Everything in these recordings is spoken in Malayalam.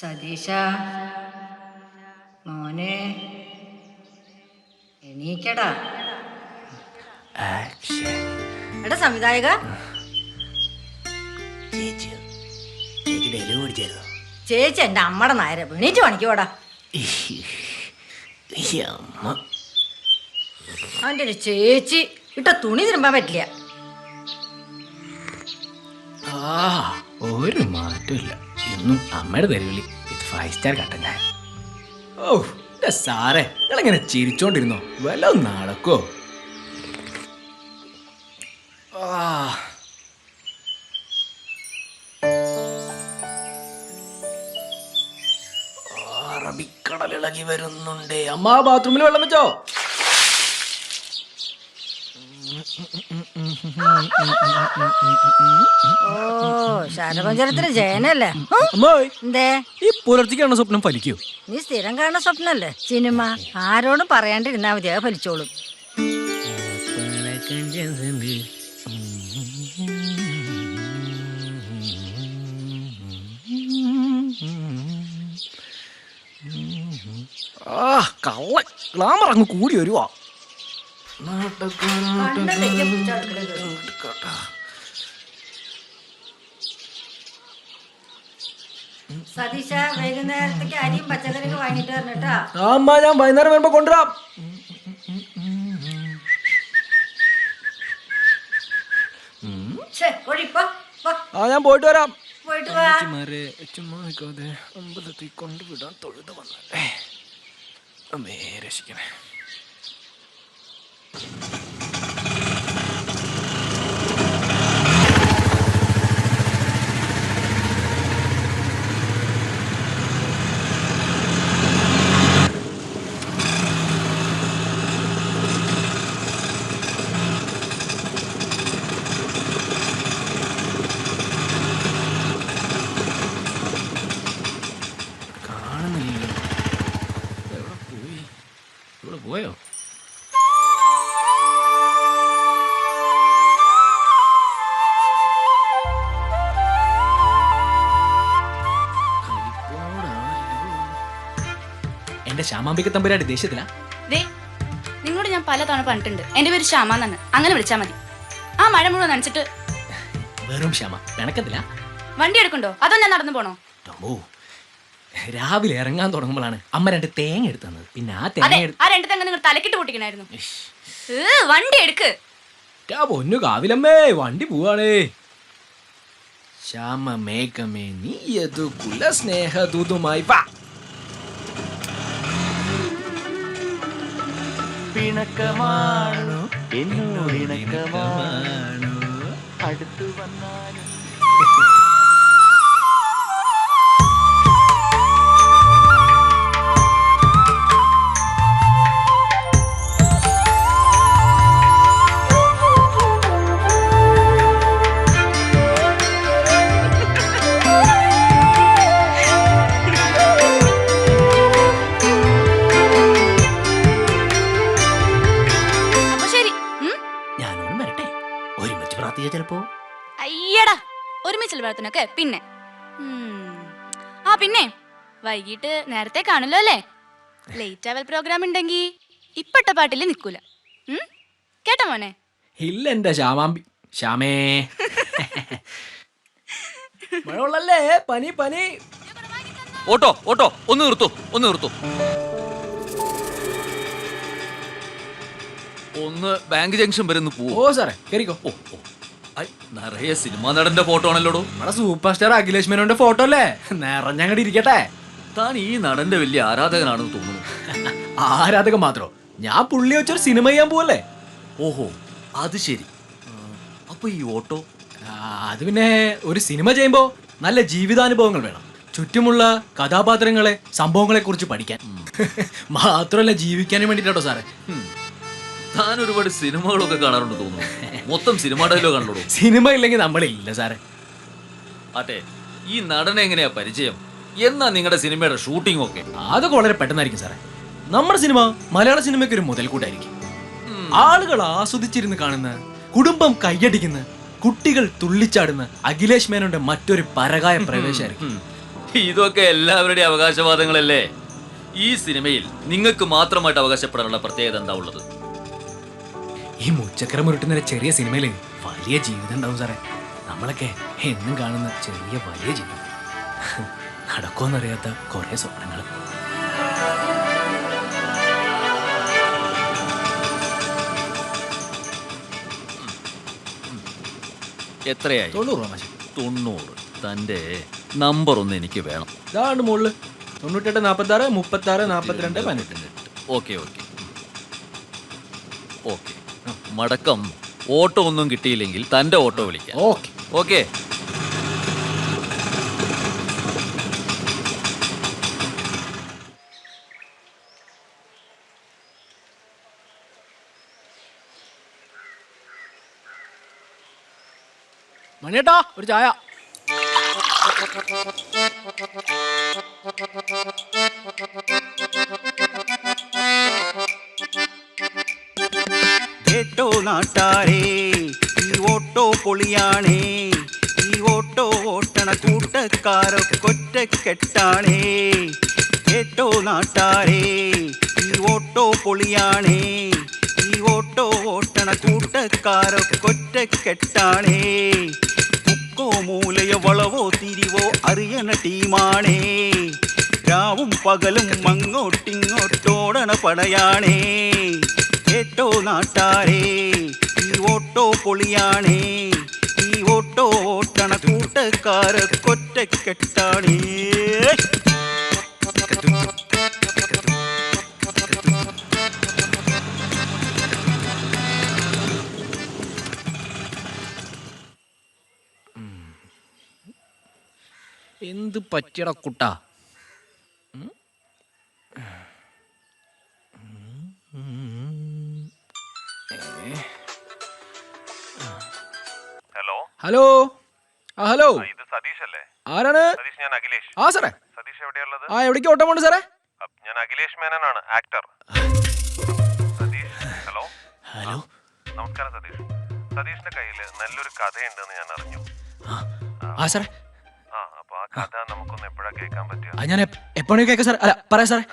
സതീശ മോനെ എണീക്കടാ. എടാ സംവിധായക, ചേച്ചി എന്റെ അമ്മയുടെ നായര എണീറ്റ് പണിക്കോടാ. അവന്റെ ഒരു ചേച്ചി ഇട്ട തുണി തിരുമ്പാൻ പറ്റില്ല. ഒരു മാറ്റമില്ല. ഇന്നും അമ്മയുടെ തെരുവിളി ഇത് 5 സ്റ്റാർ കട്ടൻ ചായ. ഓ സാറേ, നിങ്ങളിങ്ങനെ ചിരിച്ചോണ്ടിരുന്നോ? വല്ല നടക്കോ? അറബിക്കടലിളകി വരുന്നുണ്ടേ. അമ്മ ബാത്റൂമിൽ വെള്ളം വെച്ചോ? ഓ ശാലപഞ്ചരത്തിന് ജയനല്ലേ? എന്തേ ഈ പുലർച്ചയ്ക്കാണ് സ്വപ്നം ഫലിക്കൂ? നീ സ്ഥിരം കാണുന്ന സ്വപ്നല്ലേ സിനിമ? ആരോടും പറയാണ്ടിരുന്നാ മതി, അത് ഫലിച്ചോളും. കള്ളൻ ഗ്ലാമർ അങ്ങ് കൂടി വരുവാ. സതീശ, വൈകുന്നേരത്തേക്ക് അരിയും പച്ചക്കറിയൊക്കെ വാങ്ങിട്ട് വരണട്ടാ. അമ്മ ഞാൻ വൈകുന്നേരം വരുമ്പോ കൊണ്ടുവരാം. ഞാൻ പോയിട്ട് വരാം. പോയിട്ട് വാ. അമ്പലത്തിൽ കൊണ്ടുവിടാൻ തൊഴുത വന്നല്ലേ. അമ്മേ രക്ഷിക്കണേ. പോയോ? എന്റെ ശ്യാമാംബിക തമ്പുരാന്റെ ദേഷ്യത്തിലാ. നിങ്ങളോട് ഞാൻ പലതവണ പറഞ്ഞിട്ടുണ്ട് എന്റെ പേര് ശ്യാമാന്നാണ്, അങ്ങനെ വിളിച്ചാ മതി. ആ മഴ മുഴുവൻ നനച്ചിട്ട് വെറും ശ്യാമ പിണക്കത്തില്ല. വണ്ടി എടുക്കണ്ടോ അതോ ഞാൻ നടന്നു പോണോ? രാവിലെ ഇറങ്ങാൻ തുടങ്ങുമ്പോഴാണ് അമ്മ 2 തേങ്ങ എടുത്തു തന്നത്. പിന്നെ ആ 2 തേങ്ങ നിങ്ങൾ തലക്കിട്ട് പൊട്ടിക്കണായിരുന്നു. വണ്ടി എടുക്ക്. പൊന്നു കാവിലമ്മേ, വണ്ടി പോവാണേ. ശ്യാമ മേഘമേ നീ യതു കുല സ്നേഹ ദൂതുമായി വാ. പിണക്കമാണോ എന്നോട് ഇണക്കമാണോ അടുത്തു വന്നാലും. ചിലപ്പോ അയ്യടാ ഒരുമിച്ചുള്ള പ്രാർത്ഥനയൊക്കെ പിന്നെ. പിന്നെ വൈകിട്ട് നേരത്തെ കാണുമല്ലോ അല്ലേ? ലേറ്റ് ആവൽ പ്രോഗ്രാം ഉണ്ടെങ്കി ഇപ്പട്ട പാട്ടില് നിക്കൂല. കേട്ടോ മോനെ? ഇല്ല എന്റെ ശ്യാമാമ്പി. ശ്യാമേ മഴവെള്ളല്ലേ? പനി പനി. ഓട്ടോ ഓട്ടോ ഒന്ന് നിർത്തൂ, ഒന്ന് നിർത്തൂ. ഒന്ന് ബാങ്ക് ജംഗ്ഷൻ വരെ ഒന്ന് പോവോ? ഓ സാറേ കേറിക്കോ. നിറയെ സിനിമാ നടന്റെ ഫോട്ടോ ആണല്ലോ. നമ്മുടെ സൂപ്പർ സ്റ്റാർ അഖിലേഷ് മേനോന്റെ ഫോട്ടോ അല്ലേ? നിറഞ്ഞങ്ങടി ഇരിക്കട്ടെ. താൻ ഈ നടന്റെ വലിയ ആരാധകനാണെന്ന് തോന്നുന്നു. ആരാധകൻ മാത്രോ? ഞാൻ പുള്ളി വെച്ചൊരു സിനിമ ചെയ്യാൻ പോവല്ലേ. ഓഹോ അത് ശരി. അപ്പൊ ഈ ഓട്ടോ? അത് പിന്നെ ഒരു സിനിമ ചെയ്യുമ്പോ നല്ല ജീവിതാനുഭവങ്ങൾ വേണം. ചുറ്റുമുള്ള കഥാപാത്രങ്ങളെ സംഭവങ്ങളെ കുറിച്ച് പഠിക്കാൻ മാത്രമല്ല ജീവിക്കാനും വേണ്ടിട്ടോ സാറേ. താൻ ഒരുപാട് സിനിമകളൊക്കെ കാണാറുണ്ട് തോന്നുന്നു. മൊത്തം സിനിമ ഡയലോഗ് ആണല്ലോ. സിനിമ ഇല്ലെങ്കിൽ നമ്മളില്ല സാറേ. അതെ, ഈ നടനെ എങ്ങനെയാ പരിചയം? എന്നാ നിങ്ങളുടെ സിനിമയുടെ ഷൂട്ടിംഗ് ഒക്കെ? അതൊക്കെ വളരെ പെട്ടെന്നായിരിക്കും സാറേ. നമ്മുടെ സിനിമ മലയാള സിനിമയ്ക്ക് ഒരു മുതൽക്കൂട്ടായിരിക്കും. ആളുകൾ ആസ്വദിച്ചിരുന്ന് കാണുന്ന, കുടുംബം കയ്യടിക്കുന്ന, കുട്ടികൾ തുള്ളിച്ചാടുന്ന അഖിലേഷ് മേനോന്റെ മറ്റൊരു പരകായ പ്രവേശമായിരിക്കും. ഇതൊക്കെ എല്ലാവരുടെയും അവകാശവാദങ്ങളല്ലേ. ഈ സിനിമയിൽ നിങ്ങൾക്ക് മാത്രമായിട്ട് അവകാശപ്പെടാനുള്ള പ്രത്യേകത എന്താ ഉള്ളത്? ഈ മുച്ചക്കരം ഉരുട്ടുന്ന ചെറിയ സിനിമയിൽ വലിയ ജീവിതം ഉണ്ടാവും സാറേ. നമ്മളൊക്കെ എന്നും കാണുന്ന ചെറിയ വലിയ ജീവിതം, നടക്കുമെന്നറിയാത്ത കുറേ സ്വപ്നങ്ങൾ. എത്രയായി? 90 രൂപ മാഷെ. 90. തൻ്റെ നമ്പർ ഒന്ന് എനിക്ക് വേണം. ഇതാണ് മുകളിൽ 98 46 36 42 18. Okay okay okay. മടക്കം ഓട്ടോ ഒന്നും കിട്ടിയില്ലെങ്കിൽ തൻ്റെ ഓട്ടോ വിളിക്കാം. ഓക്കെ. ഓക്കെ. മണിയേട്ടാ ഒരു ചായ. കേട്ടോ നാട്ടാരേ, ഈ ഓട്ടോ പൊളിയാണേ, ഈ ഓട്ടോ ഓട്ടണ കൂട്ടക്കാരൊക്കൊറ്റക്കെട്ടാണേ. കേട്ടോ നാട്ടാരേ, ഈ ഓട്ടോ പൊളിയാണേ, ഈ ഓട്ടോ ഓട്ടണ കൂട്ടക്കാരൊക്കൊറ്റക്കെട്ടാണേ. മുക്കോ മൂലയോ വളവോ തിരിവോ അറിയണ ടീമാണേ. രാവും പകലും അങ്ങോട്ടിങ്ങോട്ടോടണ പടയാണേ. കേട്ടോ നാട്ടാരേ, ഈ ഓട്ടോ പൊളിയാണേ, ഈ ഓട്ടോ ഓട്ടണ കൂട്ടക്കാരൊക്കൊറ്റക്കെട്ടാണേ. എന്ത് പറ്റിയട കുട്ടാ? Hello hello. ആ ഹലോ, ഇത് സതീഷ് അല്ലേ? ആരാണ്? സതീഷ്, ഞാൻ അഖിലേഷ്. ആ സാറേ. സതീഷ് എവിടെയുള്ളത്? ആ എവിടേക്ക് ഓട്ടം കൊണ്ട് സാറേ? ഞാൻ അഖിലേഷ് മേനനാണ്, ആക്ടർ. സതീഷ്, ഹലോ. ഹലോ. നമസ്കാരം സതീഷ്. സതീഷിന്റെ കയ്യിൽ നല്ലൊരു കഥയുണ്ടെന്ന് ഞാൻ അറിഞ്ഞു. ആ സാറേ. അപ്പൊ ആ കഥ നമുക്കൊന്ന് എപ്പോഴാ കേൾക്കാൻ പറ്റുക? ഞാൻ എപ്പോഴും കേൾക്കാം സാർ. അല്ല പറയാം സാറേ.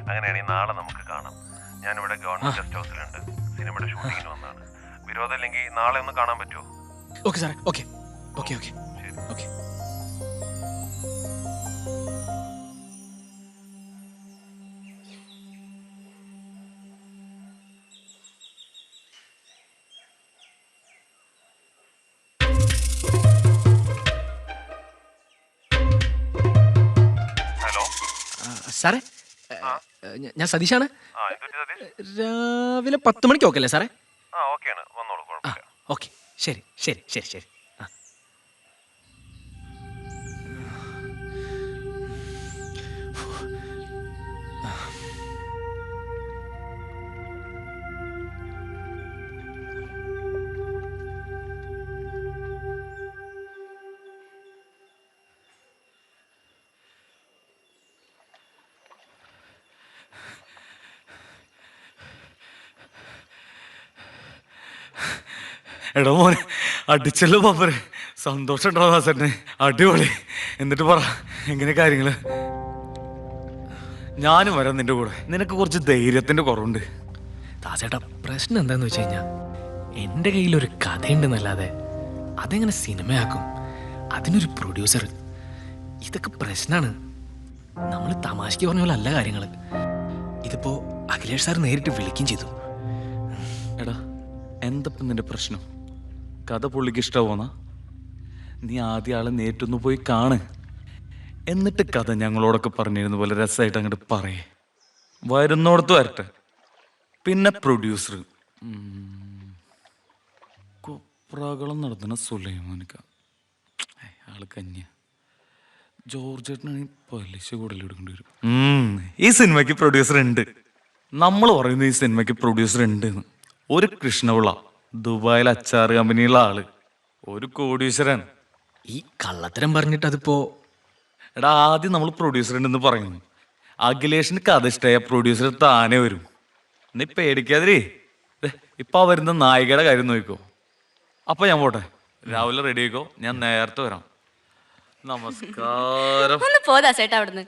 അങ്ങനെയാണെങ്കിൽ നാളെ നമുക്ക് കാണാം. ഞാനിവിടെ ഗവൺമെന്റ് ഗസ്റ്റ് ഹൗസിലുണ്ട്. സിനിമയുടെ ഷൂട്ടിങ്ങിന് വന്നാണ്. വിരോധമില്ലെങ്കിൽ നാളെ ഒന്ന് കാണാൻ പറ്റുമോ? ഓക്കെ സാറേ. Okay okay okay okay. Hello സാറേ, ഞാൻ സതീഷാണ്. രാവിലെ 10 മണിക്ക് ഓക്കെ അല്ലേ സാറേ? ഓക്കെയാണ്, വന്നോളൂ, ആ കുഴപ്പമില്ല. ഓക്കെ. ശരി ശരി ശരി ശരി. ആ എടാ മോനെ, അടിച്ചല്ലോ പപ്പര്. സന്തോഷം ഉണ്ടോ ദാസേട്ടന്? അടിപൊളി. എന്നിട്ട് പറ, എങ്ങനെ കാര്യങ്ങള്? ഞാനും വരാം നിന്റെ കൂടെ. നിനക്ക് കുറച്ച് ധൈര്യത്തിന്റെ കുറവുണ്ട്. ദാസേട്ടാ, പ്രശ്നം എന്താന്ന് വെച്ച് കഴിഞ്ഞാൽ എൻ്റെ കയ്യിലൊരു കഥയുണ്ടെന്നല്ലാതെ അതെങ്ങനെ സിനിമയാക്കും? അതിനൊരു പ്രൊഡ്യൂസർ, ഇതൊക്കെ പ്രശ്നമാണ്. നമ്മൾ തമാശക്ക് പറഞ്ഞ പോലെ അല്ല കാര്യങ്ങൾ. ഇതിപ്പോ അഖിലേഷ് സാർ നേരിട്ട് വിളിക്കുകയും ചെയ്തു. എടാ, എന്തപ്പം നിന്റെ പ്രശ്നം? കഥ പുള്ളിക്ക് ഇഷ്ടമാവുന്ന? നീ ആദ്യ ആളെ നേരിട്ടൊന്ന് പോയി കാണ്. എന്നിട്ട് കഥ ഞങ്ങളോടൊക്കെ പറഞ്ഞിരുന്ന പോലെ രസമായിട്ട് അങ്ങോട്ട് പറയേ. വരുന്നോടത്ത് വരട്ടെ. പിന്നെ പ്രൊഡ്യൂസർ കൊപ്രാകളം നടത്തുന്ന സുലൈമാനിക്ക, ആള് കന്യ. ജോർജ് ചേട്ടനാണെങ്കിൽ പലിശ കൂടുതൽ എടുക്കേണ്ടി വരും. ഈ സിനിമയ്ക്ക് പ്രൊഡ്യൂസർ ഉണ്ട്. നമ്മൾ പറയുന്നത് ഈ സിനിമയ്ക്ക് പ്രൊഡ്യൂസർ ഉണ്ട്. ഒരു കൃഷ്ണപിള്ള, ദുബായിൽ അച്ചാർ കമ്പനിയുള്ള ആള്, ഒരു കോടീശ്വരൻ. ഈ കള്ളത്തരം പറഞ്ഞിട്ട് അതിപ്പോ എടാ, ആദ്യം നമ്മൾ പ്രൊഡ്യൂസർ ഉണ്ടെന്ന് പറയുന്നു. അഖിലേഷിന് കഥ ഇഷ്ടമായ പ്രൊഡ്യൂസർ താനെ വരും. നീ പേടിക്കാതിരേ. ഇപ്പൊ വരുന്ന നായികയുടെ കാര്യം നോക്കിക്കോ. അപ്പൊ ഞാൻ പോട്ടെ. രാവിലെ റെഡി ആയിക്കോ, ഞാൻ നേരത്തെ വരാം. നമസ്കാരം. ഒന്ന് പോതാ ചേട്ടാ അവിടുന്ന്.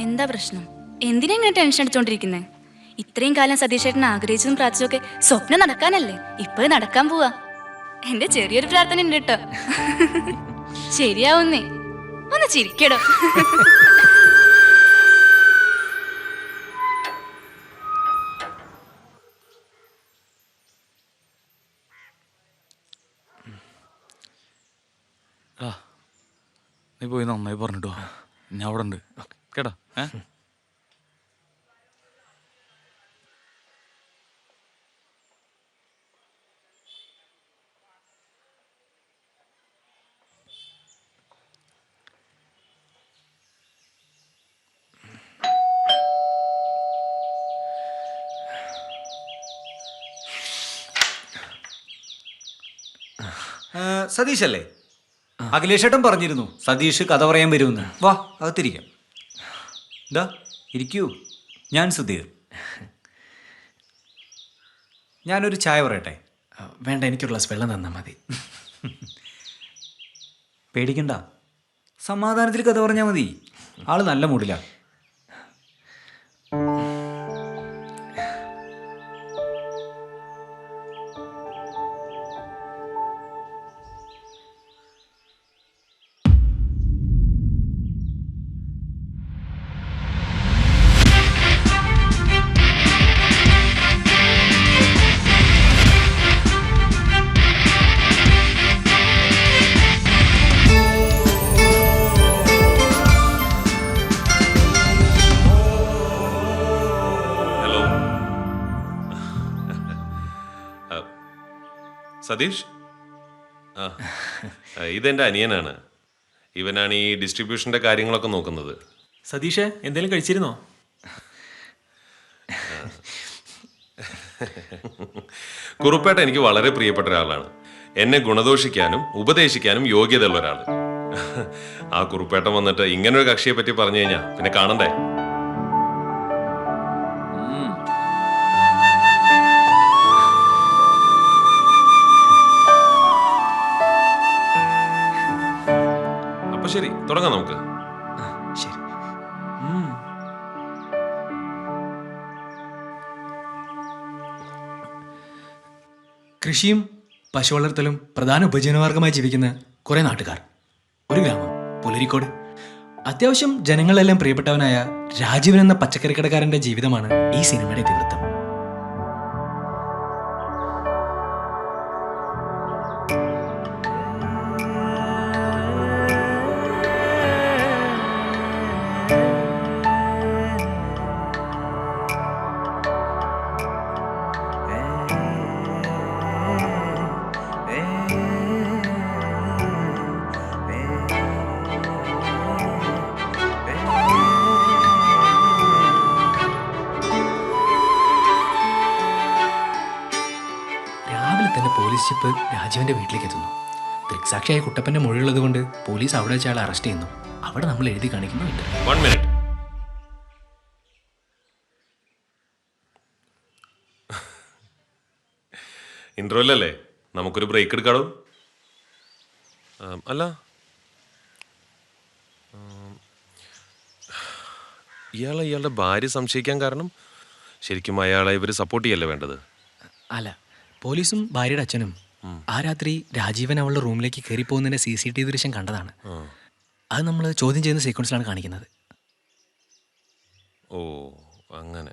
എന്താ പ്രശ്നം? എന്തിനാ ഇങ്ങനെ ടെൻഷൻ അടിച്ചോണ്ടിരിക്കുന്നേ? ഇത്രയും കാലം സതീഷ് ചേട്ടൻ ആഗ്രഹിച്ചതും പ്രാർത്ഥിച്ചതൊക്കെ സ്വപ്നം നടക്കാനല്ലേ? ഇപ്പൊ നടക്കാൻ പോവാ. എന്റെ ചെറിയൊരു പ്രാർത്ഥന ഉണ്ട് കേട്ടോ. ശരിയാവുന്നേ. ഒന്ന് ചിരിക്കടോ. നീ പോയി നന്നായി പറഞ്ഞിട്ടോ, ഞാൻ അവിടെ ഉണ്ട് കേട്ടോ. സതീഷ് അല്ലേ? അഖിലേഷ് ഏട്ടൻ പറഞ്ഞിരുന്നു സതീഷ് കഥ പറയാൻ വരുമെന്ന്. വാ അകത്തിരിക്കാം. ഇതാ ഇരിക്കൂ. ഞാൻ സുധീർ. ഞാനൊരു ചായ പറയട്ടെ? വേണ്ട, എനിക്കൊരു ഗ്ലാസ് വെള്ളം തന്നാൽ മതി. പേടിക്കണ്ട, സമാധാനത്തിൽ കഥ പറഞ്ഞാൽ മതി. ആള് നല്ല മൂഡിലാണ്. സതീഷ്, ഇതെൻ്റെ അനിയനാണ്. ഇവനാണ് ഈ ഡിസ്ട്രിബ്യൂഷൻ്റെ കാര്യങ്ങളൊക്കെ നോക്കുന്നത്. സതീഷ്, എന്തെങ്കിലും കഴിച്ചിരുന്നോ? കുറുപ്പേട്ട എനിക്ക് വളരെ പ്രിയപ്പെട്ട ഒരാളാണ്. എന്നെ ഗുണദോഷിക്കാനും ഉപദേശിക്കാനും യോഗ്യതയുള്ള ഒരാൾ. ആ കുറുപ്പേട്ടൻ വന്നിട്ട് ഇങ്ങനൊരു കക്ഷിയെ പറ്റി പറഞ്ഞു കഴിഞ്ഞാൽ പിന്നെ കാണണ്ടേ? ശരി, തുടങ്ങാം നമുക്ക്. ശരി. കൃഷിയും പശു വളർത്തലും പ്രധാന ഉപജീവനമാർഗമായി ജീവിക്കുന്ന കുറേ നാട്ടുകാർ. ഒരു ഗ്രാമം പുലരിക്കോട്. അത്യാവശ്യം ജനങ്ങളെല്ലാം പ്രിയപ്പെട്ടവനായ രാജീവൻ എന്ന പച്ചക്കറി കടക്കാരന്റെ ജീവിതമാണ് ഈ സിനിമയുടെ ഇതിവൃത്തം. പോലീസ് ജീപ്പ് രാജീവന്റെ വീട്ടിലേക്ക് എത്തുന്നു. ദൃക്സാക്ഷിയായ കുട്ടപ്പന്റെ മൊഴിയുള്ളത് കൊണ്ട് പോലീസ് അവിടെ വെച്ച് അയാളെ അറസ്റ്റ് ചെയ്യുന്നു. അവിടെ നമ്മൾ എഴുതി കാണിക്കുന്നു. ഇൻട്രോയിലല്ലേ, നമുക്കൊരു ബ്രേക്ക് എടുക്കാടോ. അല്ല, ഇയാളുടെ ഭാര്യ സംശയിക്കാൻ കാരണം ശരിക്കും അയാളെ ഇവർ സപ്പോർട്ട് ചെയ്യല്ലേ വേണ്ടത്? അല്ല, പോലീസും ഭാര്യയുടെ അച്ഛനും ആ രാത്രി രാജീവൻ അവളുടെ റൂമിലേക്ക് കയറി പോകുന്നതിന്റെ CCTV ദൃശ്യം കണ്ടതാണ്. അത് നമ്മൾ ചോദ്യം ചെയ്യുന്ന സീക്വൻസിലാണ് കാണിക്കുന്നത്. ഓ, അങ്ങനെ.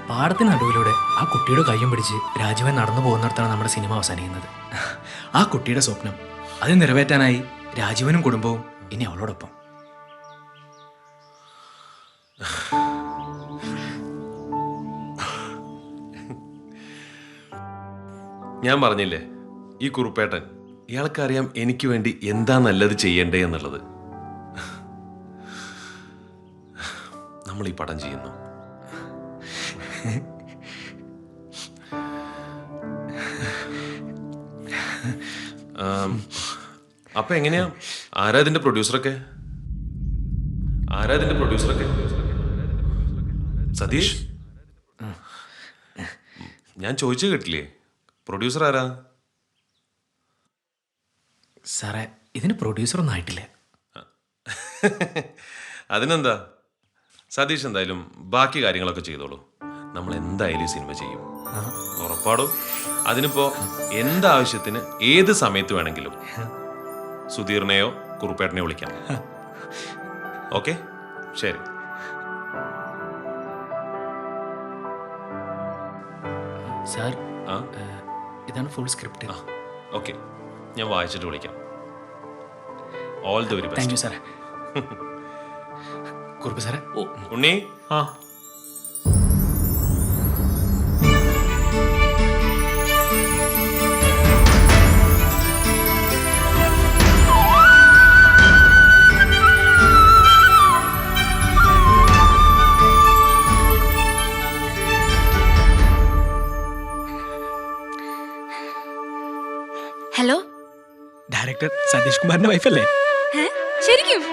പാടത്തിന് നടുവിലൂടെ ആ കുട്ടിയുടെ കയ്യും പിടിച്ച് രാജീവൻ നടന്നു പോകുന്നിടത്താണ് നമ്മുടെ സിനിമ അവസാനിക്കുന്നത്. ആ കുട്ടിയുടെ സ്വപ്നം അത് നിറവേറ്റാനായി രാജീവനും കുടുംബവും ഇനി അവളോടൊപ്പം. ഞാൻ പറഞ്ഞില്ലേ, ഈ കുറുപ്പേട്ടൻ, ഇയാൾക്കറിയാം എനിക്ക് വേണ്ടി എന്താ നല്ലത് ചെയ്യണ്ടേ എന്നുള്ളത്. നമ്മൾ ഈ പടം ചെയ്യുന്നു. അപ്പൊ എങ്ങനെയാ, ആരാ ഇതിന്റെ പ്രൊഡ്യൂസറൊക്കെ? സതീഷ്? ഞാൻ ചോദിച്ചു കേട്ടില്ലേ, പ്രൊഡ്യൂസർ ആരാ? സാറേ, ഇതിന് പ്രൊഡ്യൂസറൊന്നും ആയിട്ടില്ല. അതിനെന്താ, സതീഷ് എന്തായാലും ബാക്കി കാര്യങ്ങളൊക്കെ ചെയ്തോളൂ. നമ്മൾ എന്തായാലും സിനിമ ചെയ്യും, ഉറപ്പാടും. അതിനിപ്പോ എന്താവശ്യത്തിന് ഏത് സമയത്ത് വേണമെങ്കിലും സുധീറിനെയോ കുറുപ്പേട്ടനെയോ വിളിക്കാം. ഓക്കെ, ശരി. സാർ, ഇതാണ് ഫുൾ സ്ക്രിപ്റ്റ്. ഓക്കെ, ഞാൻ വായിച്ചിട്ട് വിളിക്കാം. All the very best. Thank you സാറേ. കുറുപ്പ് സാറേ. ഉണ്ണി. ഹലോ, ഡയറക്ടർ സതീഷ് കുമാറിന്റെ വൈഫല്ലേ? ശരിക്കും?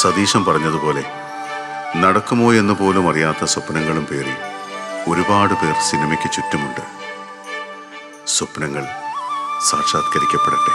സതീശൻ പറഞ്ഞതുപോലെ നടക്കുമോ എന്ന് പോലും അറിയാത്ത സ്വപ്നങ്ങളും പേറി ഒരുപാട് പേർ സിനിമയ്ക്ക് ചുറ്റുമുണ്ട്. സ്വപ്നങ്ങൾ സാക്ഷാത്കരിക്കപ്പെടട്ടെ.